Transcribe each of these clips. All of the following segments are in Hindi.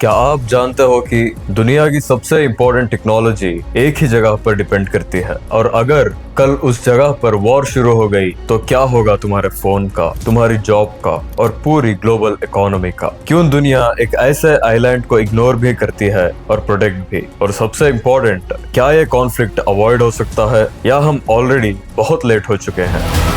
क्या आप जानते हो कि दुनिया की सबसे इम्पोर्टेंट टेक्नोलॉजी एक ही जगह पर डिपेंड करती है, और अगर कल उस जगह पर वॉर शुरू हो गई तो क्या होगा तुम्हारे फोन का, तुम्हारी जॉब का और पूरी ग्लोबल इकोनॉमी का। क्यों दुनिया एक ऐसे आइलैंड को इग्नोर भी करती है और प्रोटेक्ट भी, और सबसे इम्पोर्टेंट, क्या ये कॉन्फ्लिक्ट अवॉइड हो सकता है या हम ऑलरेडी बहुत लेट हो चुके हैं।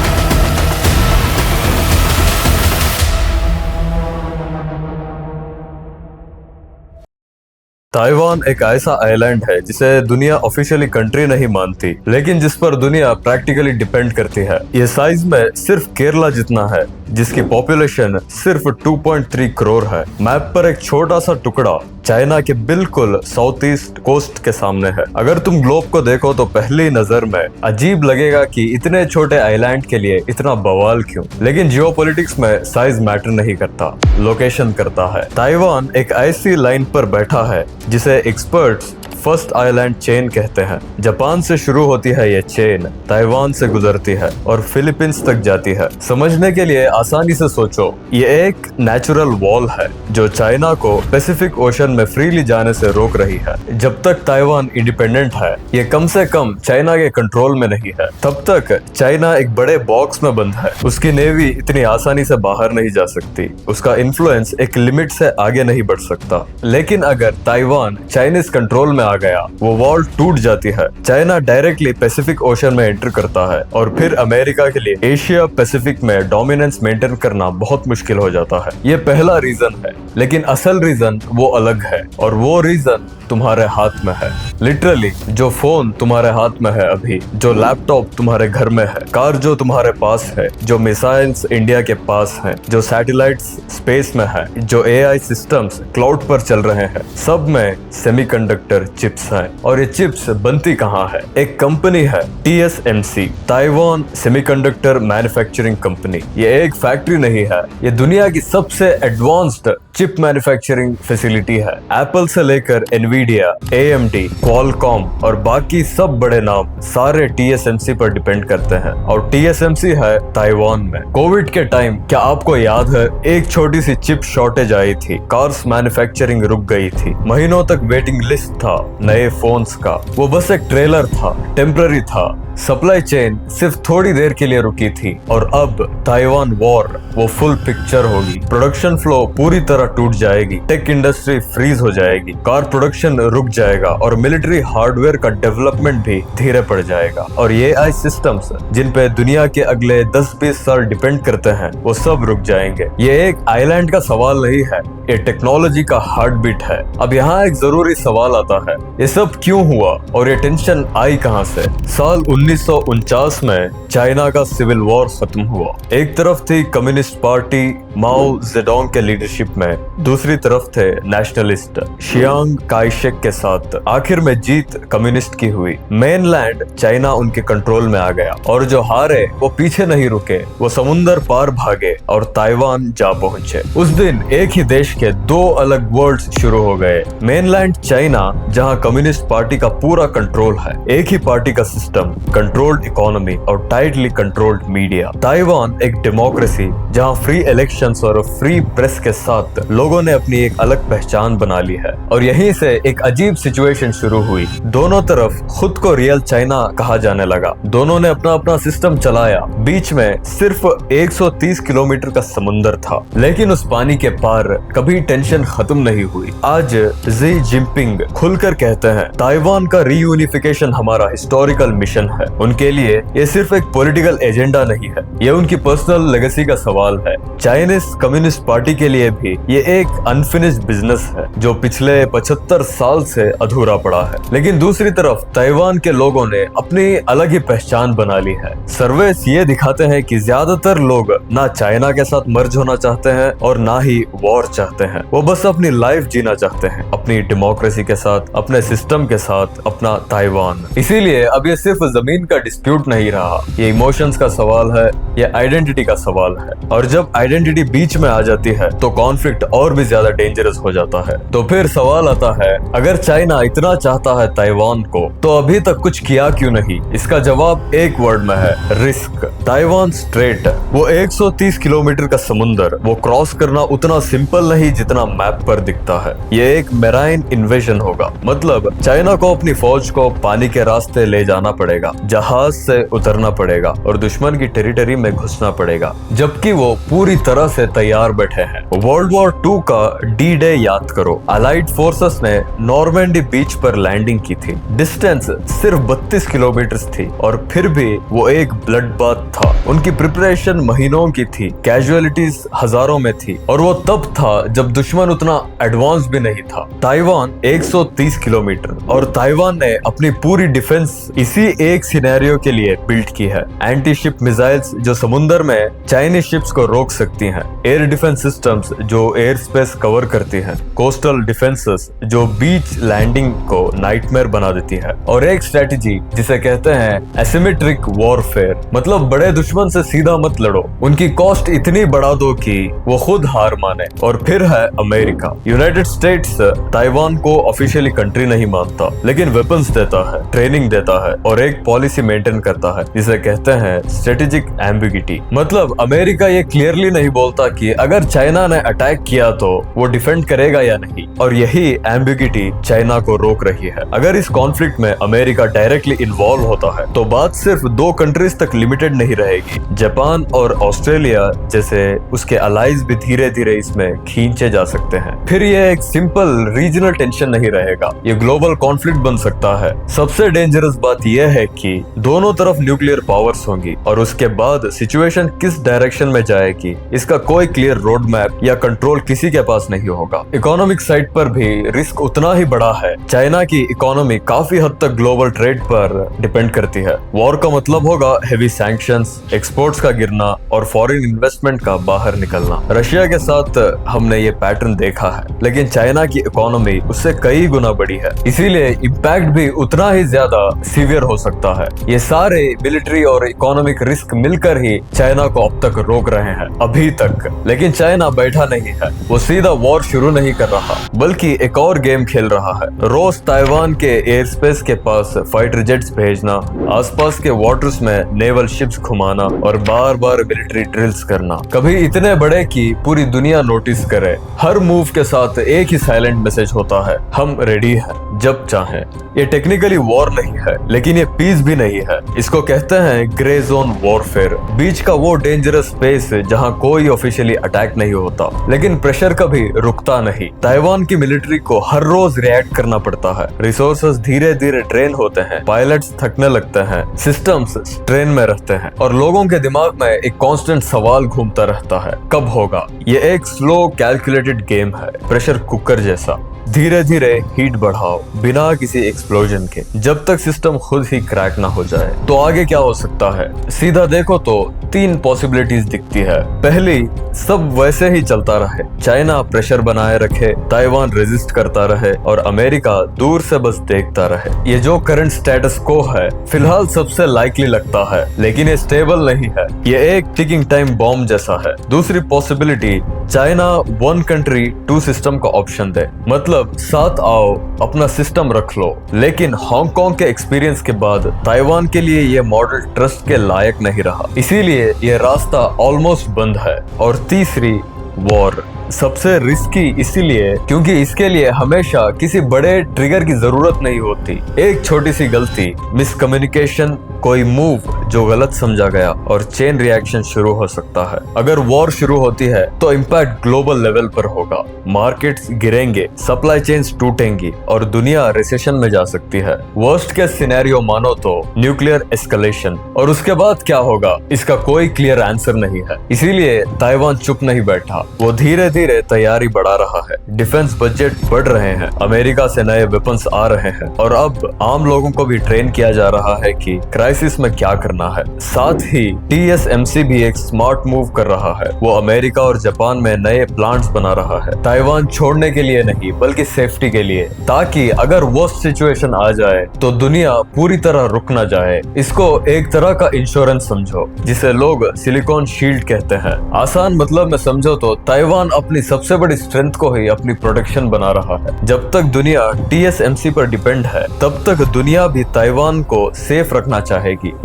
ताइवान एक ऐसा आइलैंड है जिसे दुनिया ऑफिशियली कंट्री नहीं मानती, लेकिन जिस पर दुनिया प्रैक्टिकली डिपेंड करती है। ये साइज में सिर्फ केरला जितना है, जिसकी पॉपुलेशन सिर्फ 2.3 करोड़ है। मैप पर एक छोटा सा टुकड़ा चाइना के बिल्कुल साउथ ईस्ट कोस्ट के सामने है। अगर तुम ग्लोब को देखो तो पहली नजर में अजीब लगेगा कि इतने छोटे आइलैंड के लिए इतना बवाल क्यों, लेकिन जियोपॉलिटिक्स में साइज मैटर नहीं करता, लोकेशन करता है। ताइवान एक ऐसी लाइन पर बैठा है जिसे एक्सपर्ट्स फर्स्ट आइलैंड चेन कहते हैं। जापान से शुरू होती है ये चेन, ताइवान से गुजरती है और फिलीपींस तक जाती है। समझने के लिए आसानी से सोचो, ये एक नेचुरल वॉल है जो चाइना को पैसिफिक ओशन में फ्रीली जाने से रोक रही है। जब तक ताइवान इंडिपेंडेंट है, ये कम से कम चाइना के कंट्रोल में नहीं है, तब तक चाइना एक बड़े बॉक्स में बंद है। उसकी नेवी इतनी आसानी से बाहर नहीं जा सकती, उसका इन्फ्लुएंस एक लिमिट से आगे नहीं बढ़ सकता। लेकिन अगर ताइवान चाइनीज कंट्रोल में आ गया, वो वॉल टूट जाती है। चाइना डायरेक्टली पैसिफिक ओशन में एंटर करता है और फिर अमेरिका के लिए एशिया पैसिफिक में डोमिनेंस मेंटेन करना बहुत मुश्किल हो जाता है। ये पहला रीजन है, लेकिन असल रीजन वो अलग है, और वो रीजन तुम्हारे हाथ में है। लिटरली, जो फोन तुम्हारे हाथ में है अभी, जो लैपटॉप तुम्हारे घर में है, कार जो तुम्हारे पास है, जो मिसाइल्स इंडिया के पास हैं, जो सैटेलाइट्स स्पेस में है, जो एआई सिस्टम्स क्लाउड पर चल रहे हैं, सब में सेमीकंडक्टर चिप्स हैं। और ये चिप्स बनती कहाँ है? एक कंपनी है TSMC, Taiwan semiconductor manufacturing company. ये एक फैक्ट्री नहीं है, ये दुनिया की सबसे एडवांस्ड चिप मैन्युफैक्चरिंग फैसिलिटी है। एप्पल से लेकर एनवीडिया, AMD, क्वालकॉम और बाकी सब बड़े नाम सारे TSMC पर डिपेंड करते हैं, और TSMC है ताइवान में। कोविड के टाइम क्या आपको याद है, एक छोटी सी चिप शॉर्टेज आई थी, कार्स मैन्युफैक्चरिंग रुक गई थी, महीनों तक वेटिंग लिस्ट था नए फोन्स का। वो बस एक ट्रेलर था, टेम्पररी था। सप्लाई चेन सिर्फ थोड़ी देर के लिए रुकी थी, और अब ताइवान वॉर वो फुल पिक्चर होगी। प्रोडक्शन फ्लो पूरी तरह टूट जाएगी, टेक इंडस्ट्री फ्रीज हो जाएगी, कार प्रोडक्शन रुक जाएगा, और मिलिट्री हार्डवेयर का डेवलपमेंट भी धीरे पड़ जाएगा। और ये AI सिस्टम्स जिन पे दुनिया के अगले 10-20 साल डिपेंड करते हैं, वो सब रुक जाएंगे। ये एक आइलैंड का सवाल नहीं है, ये टेक्नोलॉजी का हार्ट बीट है। अब यहाँ एक जरूरी सवाल आता है, ये सब क्यों हुआ और ये टेंशन आई कहाँ से? साल 1949 में चाइना का सिविल वॉर खत्म हुआ। एक तरफ थी कम्युनिस्ट पार्टी माओ जेडोंग के लीडरशिप में, दूसरी तरफ थे नेशनलिस्ट शियांग काइशेक के साथ। आखिर में जीत कम्युनिस्ट की हुई, मेनलैंड चाइना उनके कंट्रोल में आ गया, और जो हारे वो पीछे नहीं रुके, वो समुंदर पार भागे और ताइवान जा पहुंचे। उस दिन एक ही देश के दो अलग वर्ल्ड्स शुरू हो गए। मेनलैंड चाइना, जहां कम्युनिस्ट पार्टी का पूरा कंट्रोल है, एक ही पार्टी का सिस्टम, कंट्रोल्ड इकोनॉमी और टाइटली कंट्रोल्ड मीडिया। ताइवान एक डेमोक्रेसी जहां फ्री इलेक्शंस और फ्री प्रेस के साथ लोगों ने अपनी एक अलग पहचान बना ली है। और यहीं से एक अजीब सिचुएशन शुरू हुई। दोनों तरफ खुद को रियल चाइना कहा जाने लगा, दोनों ने अपना अपना सिस्टम चलाया। बीच में सिर्फ 130 किलोमीटर का समुंदर था, लेकिन उस पानी के पार कभी टेंशन खत्म नहीं हुई। आज जी जिनपिंग खुलकर कहते हैं, ताइवान का रीयूनिफिकेशन हमारा हिस्टोरिकल मिशन है। उनके लिए ये सिर्फ एक पॉलिटिकल एजेंडा नहीं है, ये उनकी पर्सनल लेगेसी का सवाल है। चाइनीज कम्युनिस्ट पार्टी के लिए भी ये एक अनफिनिश्ड बिजनेस है जो पिछले 75 साल से अधूरा पड़ा है। लेकिन दूसरी तरफ ताइवान के लोगों ने अपनी अलग ही पहचान बना ली है। सर्वेस ये दिखाते हैं कि ज्यादातर लोग ना चाइना के साथ मर्ज होना चाहते हैं और ना ही वॉर चाहते हैं। वो बस अपनी लाइफ जीना चाहते हैं, अपनी डेमोक्रेसी के साथ, अपने सिस्टम के साथ, अपना ताइवान। इसीलिए अब ये सिर्फ जमीन का डिस्प्यूट नहीं रहा, ये इमोशंस का सवाल है, ये आइडेंटिटी का सवाल है। और जब आइडेंटिटी बीच में आ जाती है तो कॉन्फ्लिक्ट और भी ज्यादा डेंजरस हो जाता है। तो फिर सवाल आता है, अगर चाइना इतना चाहता है ताइवान को, तो अभी तक कुछ किया क्यों नहीं? इसका जवाब एक वर्ड में है, रिस्क। ताइवान स्ट्रेट, वो 130 किलोमीटर का समुंदर, वो क्रॉस करना उतना सिंपल नहीं जितना मैप पर दिखता है। ये एक मेराइन इन्वेजन होगा, मतलब चाइना को अपनी फौज को पानी के रास्ते ले जाना पड़ेगा, जहाज से उतरना पड़ेगा और दुश्मन की टेरिटरी में घुसना पड़ेगा, जबकि वो पूरी तरह से तैयार बैठे हैं। वर्ल्ड वॉर 2 का डी डे याद करो, अलाइड फोर्सेस ने नॉर्मैंडी बीच पर लैंडिंग की थी। डिस्टेंस सिर्फ 32 किलोमीटर थी और फिर भी वो एक ब्लड बाथ था। उनकी प्रिपरेशन महीनों की थी, कैजुअलिटीज हजारों में थी, और वो तब था जब दुश्मन उतना एडवांस भी नहीं था। ताइवान 130 किलोमीटर, और ताइवान ने अपनी पूरी डिफेंस इसी एक सिनेरियो के लिए बिल्ड की है। एंटी शिप मिसाइल्स जो समुद्र में चाइनीज शिप्स को रोक सकती हैं, एयर डिफेंस सिस्टम्स जो एयर स्पेस कवर करती हैं, कोस्टल डिफेंसेस जो बीच लैंडिंग को नाइटमेयर बना देती है, और एक स्ट्रेटजी जिसे कहते हैं एसिमेट्रिक वॉरफेयर, मतलब बड़े दुश्मन से सीधा मत लड़ो, उनकी कॉस्ट इतनी बढ़ा दो कि वो खुद हार माने। और फिर है अमेरिका। यूनाइटेड स्टेट्स ताइवान को ऑफिशियली कंट्री नहीं मानता, लेकिन वेपन्स देता है, ट्रेनिंग देता है और एक पॉलिसी मेंटेन करता है जिसे कहते हैं स्ट्रेटेजिक एम्बिगिटी। मतलब अमेरिका ये क्लियरली नहीं बोलता कि अगर चाइना ने अटैक किया तो वो डिफेंड करेगा या नहीं, और यही एम्बिगिटी चाइना को रोक रही है। अगर इस कॉन्फ्लिक्ट में अमेरिका डायरेक्टली इन्वॉल्व होता है तो बात सिर्फ 2 कंट्रीज तक लिमिटेड नहीं रहेगी। जापान और ऑस्ट्रेलिया जैसे उसके अलाइज भी धीरे धीरे इसमें खींचे जा सकते हैं। फिर ये एक सिंपल रीजनल टेंशन नहीं रहेगा, ये ग्लोबल कॉन्फ्लिक्ट बन सकता है। सबसे डेंजरस बात यह है कि दोनों तरफ न्यूक्लियर पावर्स होंगी, और उसके बाद सिचुएशन किस डायरेक्शन में जाएगी इसका कोई क्लियर रोड मैप या कंट्रोल किसी के पास नहीं होगा। इकोनॉमिक साइड पर भी रिस्क उतना ही बड़ा है। चाइना की इकोनॉमी काफी हद तक ग्लोबल ट्रेड पर डिपेंड करती है। वॉर का मतलब होगा हेवी सैंक्शंस, एक्सपोर्ट्स का गिरना और फॉरेन इन्वेस्टमेंट का बाहर निकलना। रशिया के साथ हमने ये पैटर्न देखा है, लेकिन चाइना की इकोनॉमी उससे कई गुना बड़ी है, इसीलिए इम्पैक्ट भी उतना ही ज्यादा सीवियर हो सकता है। ये सारे मिलिट्री और इकोनॉमिक रिस्क मिलकर ही चाइना को अब तक रोक रहे हैं, अभी तक। लेकिन चाइना बैठा नहीं है, वो सीधा वॉर शुरू नहीं कर रहा, बल्कि एक और गेम खेल रहा है। रोज ताइवान के एयर स्पेस के पास फाइटर जेट्स भेजना, आसपास के वाटर्स में नेवल शिप्स घुमाना और बार बार मिलिट्री ड्रिल्स करना, कभी इतने बड़े कि पूरी दुनिया नोटिस करे। हर मूव के साथ एक ही साइलेंट मैसेज होता है, हम रेडी हैं जब चाहें। ये टेक्निकली वॉर नहीं है, लेकिन ये पीस भी नहीं है। इसको कहते हैं ग्रे जोन वॉरफेयर, बीच का वो डेंजरस स्पेस जहां कोई ऑफिशियली अटैक नहीं होता, लेकिन प्रेशर कभी रुकता नहीं। ताइवान की मिलिट्री को हर रोज रिएक्ट करना पड़ता है, रिसोर्सेज धीरे धीरे ड्रेन होते हैं, पायलट्स थकने लगते हैं, सिस्टम्स स्ट्रेन में रहते हैं, और लोगों के दिमाग में एक कांस्टेंट सवाल घूमता रहता है, कब होगा? ये एक स्लो कैलकुलेटेड गेम है, प्रेशर कुकर जैसा। धीरे धीरे हीट बढ़ाओ बिना किसी एक्सप्लोजन के, जब तक सिस्टम खुद ही क्रैक ना हो जाए। तो आगे क्या हो सकता है? सीधा देखो तो 3 पॉसिबिलिटीज दिखती है। पहली, सब वैसे ही चलता रहे, चाइना प्रेशर बनाए रखे, ताइवान रेजिस्ट करता रहे और अमेरिका दूर से बस देखता रहे। ये जो करंट स्टेटस को है फिलहाल सबसे लाइकली लगता है, लेकिन ये स्टेबल नहीं है, ये एक टिकिंग टाइम बॉम्ब जैसा है। दूसरी पॉसिबिलिटी, चाइना 1 कंट्री 2 सिस्टम का ऑप्शन दे, मतलब साथ आओ, अपना सिस्टम रख लो। लेकिन हांगकांग के एक्सपीरियंस के बाद ताइवान के लिए ये मॉडल ट्रस्ट के लायक नहीं रहा, इसीलिए ये रास्ता ऑलमोस्ट बंद है। और तीसरी, वॉर, सबसे रिस्की इसीलिए क्योंकि इसके लिए हमेशा किसी बड़े ट्रिगर की जरूरत नहीं होती। एक छोटी सी गलती, मिसकम्युनिकेशन, कोई मूव जो गलत समझा गया और चेन रिएक्शन शुरू हो सकता है। अगर वॉर शुरू होती है तो इम्पैक्ट ग्लोबल लेवल पर होगा, मार्केट्स गिरेंगे, सप्लाई चेन्स टूटेंगी और दुनिया रिसेशन में जा सकती है। वर्स्ट केस सिनेरियो मानो तो न्यूक्लियर एस्केलेशन, और उसके बाद क्या होगा इसका कोई क्लियर आंसर नहीं है। इसीलिए ताइवान चुप नहीं बैठा, वो धीरे धीरे तैयारी बढ़ा रहा है, डिफेंस बजट बढ़ रहे हैं, अमेरिका से नए वेपन्स आ रहे हैं और अब आम लोगों को भी ट्रेन किया जा रहा है कि क्राइसिस में क्या करना है। साथ ही TSMC भी एक स्मार्ट मूव कर रहा है। वो अमेरिका और जापान में नए प्लांट्स बना रहा है, ताइवान छोड़ने के लिए नहीं बल्कि सेफ्टी के लिए, ताकि अगर वो सिचुएशन आ जाए तो दुनिया पूरी तरह रुक ना जाए। इसको एक तरह का इंश्योरेंस समझो, जिसे लोग सिलिकॉन शील्ड कहते हैं। आसान मतलब में समझो तो ताइवान अपनी सबसे बड़ी स्ट्रेंथ को ही अपनी प्रोटेक्शन बना रहा है। जब तक दुनिया TSMC पर डिपेंड है, तब तक दुनिया भी ताइवान को सेफ रखना चाहेगी।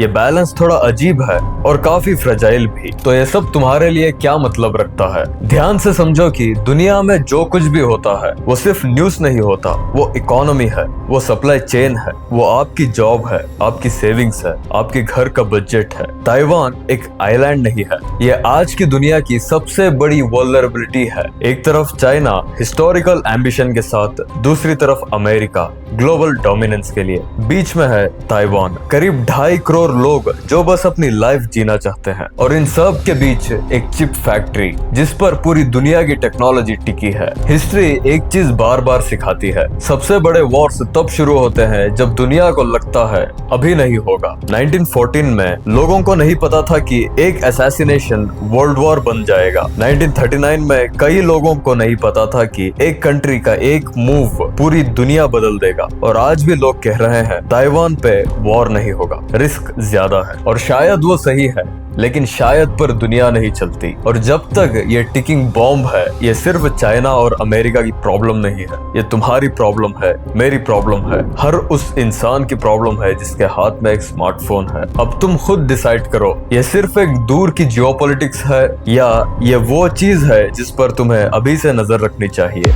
ये बैलेंस थोड़ा अजीब है और काफी फ्रेजाइल भी। तो ये सब तुम्हारे लिए क्या मतलब रखता है? ध्यान से समझो कि दुनिया में जो कुछ भी होता है वो सिर्फ न्यूज नहीं होता, वो इकोनॉमी है, वो सप्लाई चेन है, वो आपकी जॉब है, आपकी सेविंग्स है, आपके घर का बजट है। ताइवान एक आइलैंड नहीं है, ये आज की दुनिया की सबसे बड़ी वल्नरेबिलिटी है। एक तरफ चाइना हिस्टोरिकल एम्बिशन के साथ, दूसरी तरफ अमेरिका ग्लोबल डोमिनेंस के लिए, बीच में है ताइवान। करीब 2.5 करोड़ लोग जो बस अपनी लाइफ जीना चाहते हैं, और इन सब के बीच एक चिप फैक्ट्री जिस पर पूरी दुनिया की टेक्नोलॉजी टिकी है। हिस्ट्री एक चीज बार बार सिखाती है, सबसे बड़े वॉर्स तब शुरू होते हैं जब दुनिया को लगता है अभी नहीं होगा। 1914 में लोगों को नहीं पता था कि एक असैसिनेशन वर्ल्ड वॉर बन जाएगा। 1939 में कई लोगों को नहीं पता था कि एक कंट्री का एक मूव पूरी दुनिया बदल देगा। और आज भी लोग कह रहे हैं ताइवान पे वॉर नहीं होगा, रिस्क ज्यादा है। और शायद वो सही है, लेकिन शायद पर दुनिया नहीं चलती। और जब तक ये टिकिंग बॉम्ब है, ये सिर्फ चाइना और अमेरिका की प्रॉब्लम नहीं है, ये तुम्हारी प्रॉब्लम है, मेरी प्रॉब्लम है, हर उस इंसान की प्रॉब्लम है जिसके हाथ में एक स्मार्टफोन है। अब तुम खुद डिसाइड करो, ये सिर्फ एक दूर की जियोपॉलिटिक्स है या ये वो चीज है जिस पर तुम्हें अभी से नजर रखनी चाहिए।